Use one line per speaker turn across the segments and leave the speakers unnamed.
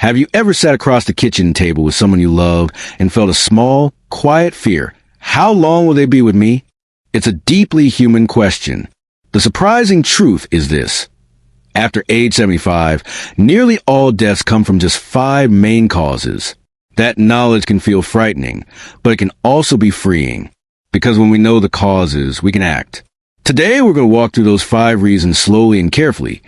Have you ever sat across the kitchen table with someone you love and felt a small, quiet fear? How long will they be with me? It's a deeply human question. The surprising truth is this. After age 75, nearly all deaths come from just 5 main causes. That knowledge can feel frightening, but it can also be freeing. Because when we know the causes, we can act. Today, we're going to walk through those 5 reasons slowly and carefully,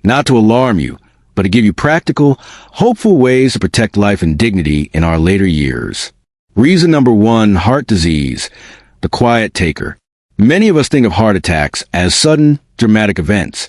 not to alarm you, but to give you practical, hopeful ways to protect life and dignity in our later years. Reason number 1, heart disease, the quiet taker. Many of us think of heart attacks as sudden, dramatic events,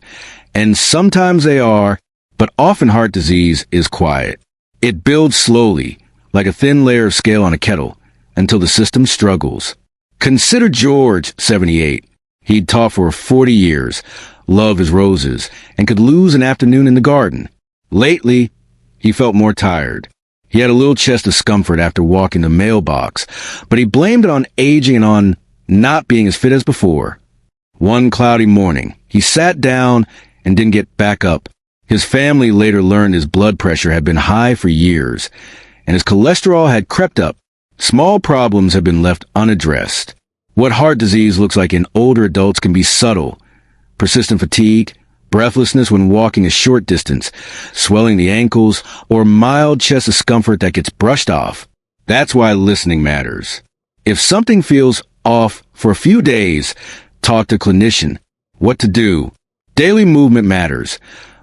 and sometimes they are, but often heart disease is quiet. It builds slowly, like a thin layer of scale on a kettle, until the system struggles. Consider George, 78. He'd taught for 40 years, loved his roses, and could lose an afternoon in the garden. Lately, he felt more tired. He had a little chest discomfort after walking the mailbox, but he blamed it on aging and on not being as fit as before. One cloudy morning, he sat down and didn't get back up. His family later learned his blood pressure had been high for years, and his cholesterol had crept up. Small problems have been left unaddressed. What heart disease looks like in older adults can be subtle. Persistent fatigue, breathlessness when walking a short distance, swelling the ankles, or mild chest discomfort that gets brushed off. That's why listening matters. If something feels off for a few days, talk to a clinician. What to do? Daily movement matters.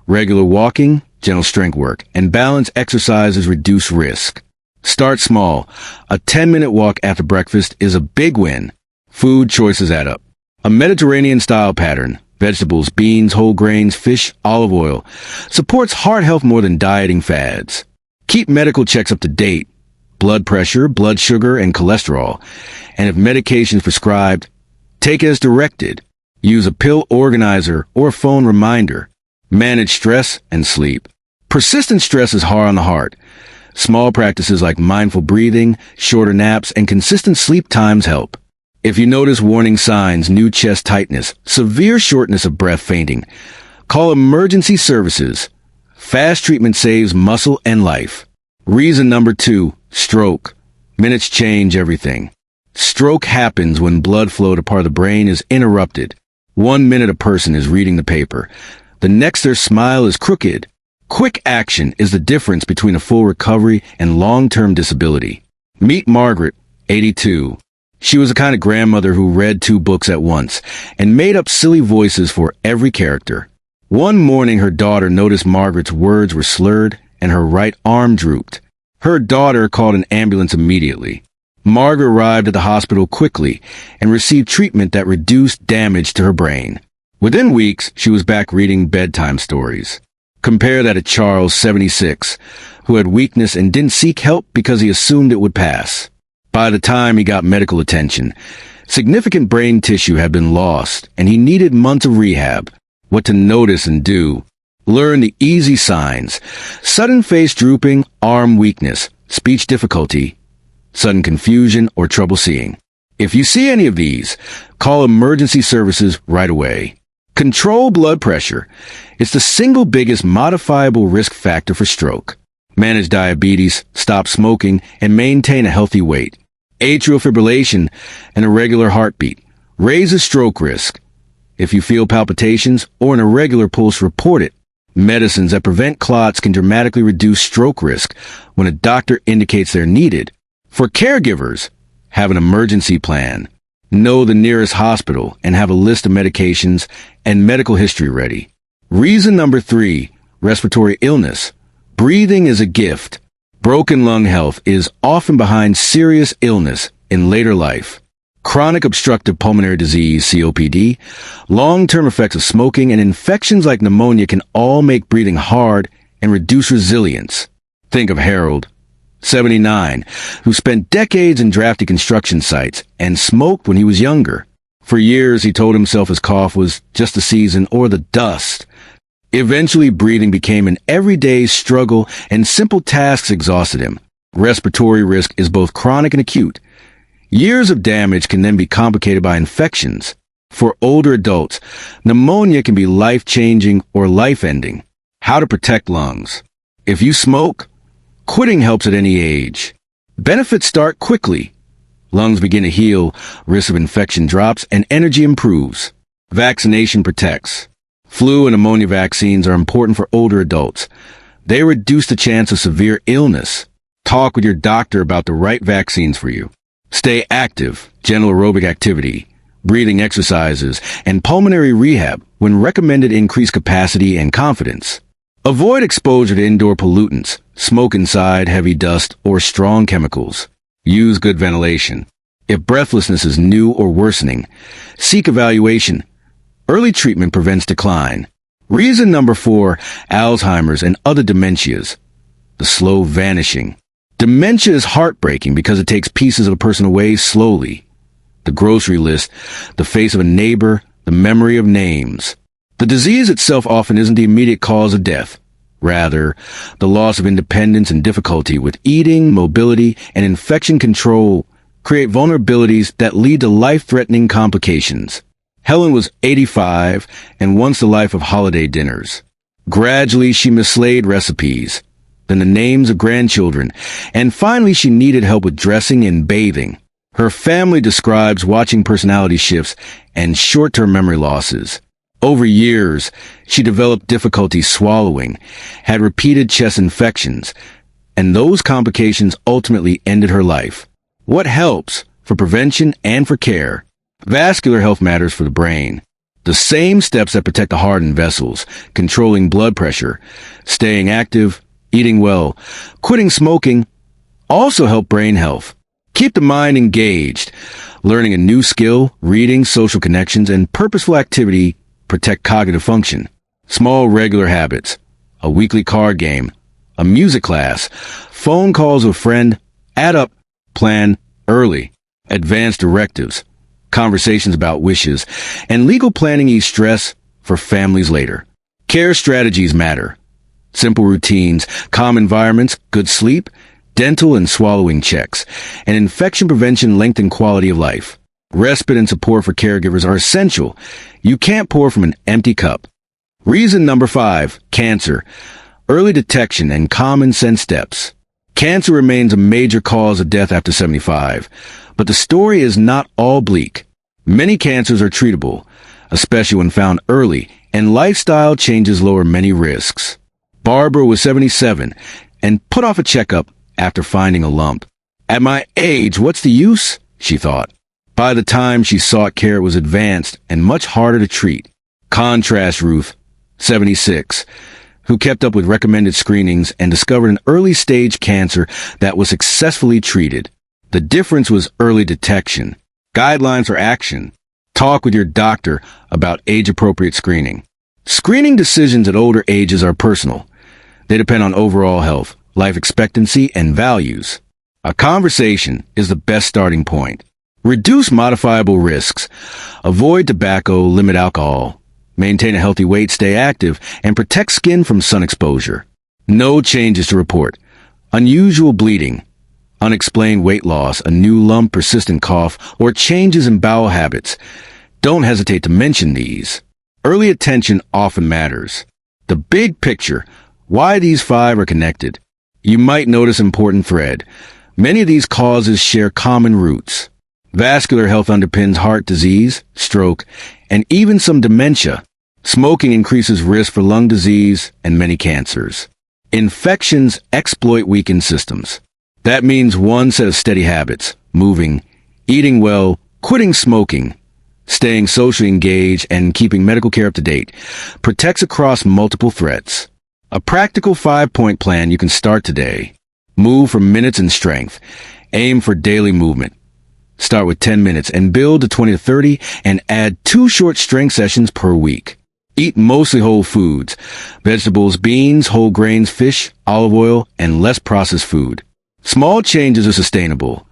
Regular walking, gentle strength work, and balanced exercises reduce risk. Start small. A 10-minute walk after breakfast is a big win. Food choices add up. A Mediterranean-style pattern, vegetables, beans, whole grains, fish, olive oil, supports heart health more than dieting fads. Keep medical checks up to date. Blood pressure, blood sugar, and cholesterol. And if medication is prescribed, take it as directed. Use a pill organizer or a phone reminder. Manage stress and sleep. Persistent stress is hard on the heart. Small practices like mindful breathing, shorter naps, and consistent sleep times help. If you notice warning signs, new chest tightness, severe shortness of breath, fainting, call emergency services. Fast treatment saves muscle and life. Reason number 2, stroke. Minutes change everything. Stroke happens when blood flow to part of the brain is interrupted. 1 minute a person is reading the paper. The next their smile is crooked. Quick action is the difference between a full recovery and long-term disability. Meet Margaret, 82. She was the kind of grandmother who read 2 books at once and made up silly voices for every character. One morning, her daughter noticed Margaret's words were slurred and her right arm drooped. Her daughter called an ambulance immediately. Margaret arrived at the hospital quickly and received treatment that reduced damage to her brain. Within weeks, she was back reading bedtime stories. Compare that to Charles, 76, who had weakness and didn't seek help because he assumed it would pass. By the time he got medical attention, significant brain tissue had been lost, and he needed months of rehab. What to notice and do. Learn the easy signs. Sudden face drooping, arm weakness, speech difficulty, sudden confusion, or trouble seeing. If you see any of these, call emergency services right away. Control blood pressure. It's the single biggest modifiable risk factor for stroke. Manage diabetes, stop smoking, and maintain a healthy weight. Atrial fibrillation, an irregular heartbeat, raises stroke risk. If you feel palpitations or an irregular pulse, report it. Medicines that prevent clots can dramatically reduce stroke risk when a doctor indicates they're needed. For caregivers, have an emergency plan. Know the nearest hospital and have a list of medications and medical history ready. Reason number 3, respiratory illness. Breathing is a gift. Broken lung health is often behind serious illness in later life. Chronic obstructive pulmonary disease, COPD, long-term effects of smoking, and infections like pneumonia can all make breathing hard and reduce resilience. Think of Harold, 79, who spent decades in drafty construction sites and smoked when he was younger. For years, he told himself his cough was just the season or the dust. Eventually, breathing became an everyday struggle and simple tasks exhausted him. Respiratory risk is both chronic and acute. Years of damage can then be complicated by infections. For older adults, pneumonia can be life-changing or life-ending. How to protect lungs. If you smoke, Quitting helps at any age. Benefits start quickly. Lungs begin to heal, risk of infection drops, and energy improves. Vaccination protects. Flu and pneumonia vaccines are important for older adults. They reduce the chance of severe illness. Talk with your doctor about the right vaccines for you. Stay active, gentle aerobic activity, breathing exercises, and pulmonary rehab when recommended increase capacity and confidence. Avoid exposure to indoor pollutants, smoke inside, heavy dust, or strong chemicals. Use good ventilation. If breathlessness is new or worsening, seek evaluation. Early treatment prevents decline. Reason number 4, Alzheimer's and other dementias. The slow vanishing. Dementia is heartbreaking because it takes pieces of a person away slowly. The grocery list, the face of a neighbor, the memory of names. The disease itself often isn't the immediate cause of death. Rather, the loss of independence and difficulty with eating, mobility, and infection control create vulnerabilities that lead to life-threatening complications. Helen was 85 and once the life of holiday dinners. Gradually, she mislaid recipes, then the names of grandchildren, and finally she needed help with dressing and bathing. Her family describes watching personality shifts and short-term memory losses. Over years, she developed difficulty swallowing, had repeated chest infections, and those complications ultimately ended her life. What helps for prevention and for care? Vascular health matters for the brain. The same steps that protect the heart and vessels, controlling blood pressure, staying active, eating well, quitting smoking, also help brain health. Keep the mind engaged. Learning a new skill, reading, social connections, and purposeful activity protect cognitive function. Small regular habits, a weekly card game, a music class, phone calls with a friend, add up, plan early, advanced directives, conversations about wishes, and legal planning ease stress for families later. Care strategies matter. Simple routines, calm environments, good sleep, dental and swallowing checks, and infection prevention lengthen quality of life. Respite and support for caregivers are essential. You can't pour from an empty cup. Reason number 5, cancer. Early detection and common sense steps. Cancer remains a major cause of death after 75, but the story is not all bleak. Many cancers are treatable, especially when found early, and lifestyle changes lower many risks. Barbara was 77 and put off a checkup after finding a lump. At my age, what's the use? She thought. By the time she sought care, it was advanced and much harder to treat. Contrast Ruth, 76, who kept up with recommended screenings and discovered an early-stage cancer that was successfully treated. The difference was early detection. Guidelines for action. Talk with your doctor about age-appropriate screening. Screening decisions at older ages are personal. They depend on overall health, life expectancy, and values. A conversation is the best starting point. Reduce modifiable risks. Avoid tobacco, limit alcohol. Maintain a healthy weight, stay active, and protect skin from sun exposure. No changes to report. Unusual bleeding, unexplained weight loss, a new lump, persistent cough, or changes in bowel habits. Don't hesitate to mention these. Early attention often matters. The big picture, why these 5 are connected. You might notice an important thread. Many of these causes share common roots. Vascular health underpins heart disease, stroke, and even some dementia. Smoking increases risk for lung disease and many cancers. Infections exploit weakened systems. That means one set of steady habits, moving, eating well, quitting smoking, staying socially engaged, and keeping medical care up to date, protects across multiple threats. A practical 5-point plan you can start today. Move for minutes and strength. Aim for daily movement. Start with 10 minutes and build to 20 to 30 and add 2 short strength sessions per week. Eat mostly whole foods, vegetables, beans, whole grains, fish, olive oil, and less processed food. Small changes are sustainable.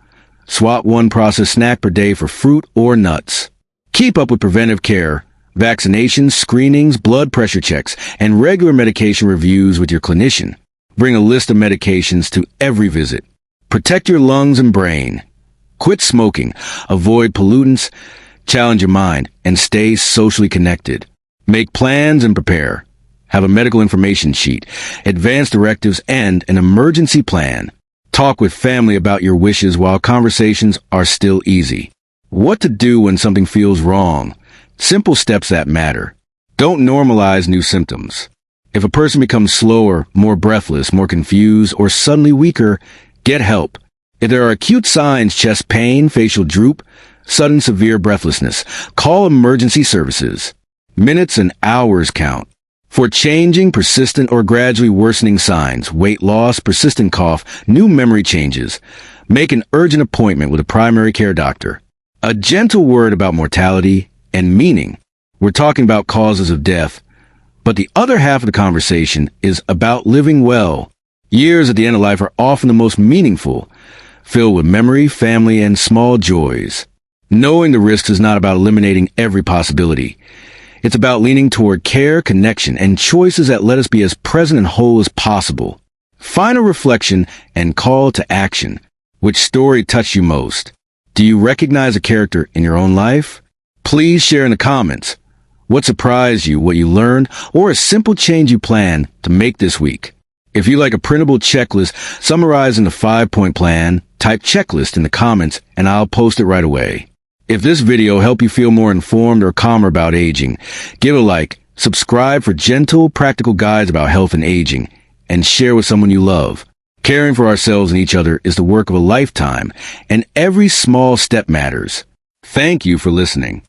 Swap 1 processed snack per day for fruit or nuts. Keep up with preventive care, vaccinations, screenings, blood pressure checks, and regular medication reviews with your clinician. Bring a list of medications to every visit. Protect your lungs and brain. Quit smoking, avoid pollutants, challenge your mind, and stay socially connected. Make plans and prepare. have a medical information sheet, advance directives, and an emergency plan. Talk with family about your wishes while conversations are still easy. What to do when something feels wrong. Simple steps that matter. Don't normalize new symptoms. If a person becomes slower, more breathless, more confused, or suddenly weaker, get help. If there are acute signs, chest pain, facial droop, sudden severe breathlessness, call emergency services. Minutes and hours count. For changing, persistent, or gradually worsening signs, weight loss, persistent cough, new memory changes, make an urgent appointment with a primary care doctor. A gentle word about mortality and meaning. We're talking about causes of death, but the other half of the conversation is about living well. Years at the end of life are often the most meaningful, filled with memory, family, and small joys. Knowing the risks is not about eliminating every possibility. It's about leaning toward care, connection, and choices that let us be as present and whole as possible. Final reflection and call to action. Which story touched you most? Do you recognize a character in your own life? Please share in the comments. What surprised you, what you learned, or a simple change you plan to make this week? If you like a printable checklist summarizing the 5-point plan, type checklist in the comments and I'll post it right away. If this video helped you feel more informed or calmer about aging, give a like, subscribe for gentle, practical guides about health and aging, and share with someone you love. Caring for ourselves and each other is the work of a lifetime, and every small step matters. Thank you for listening.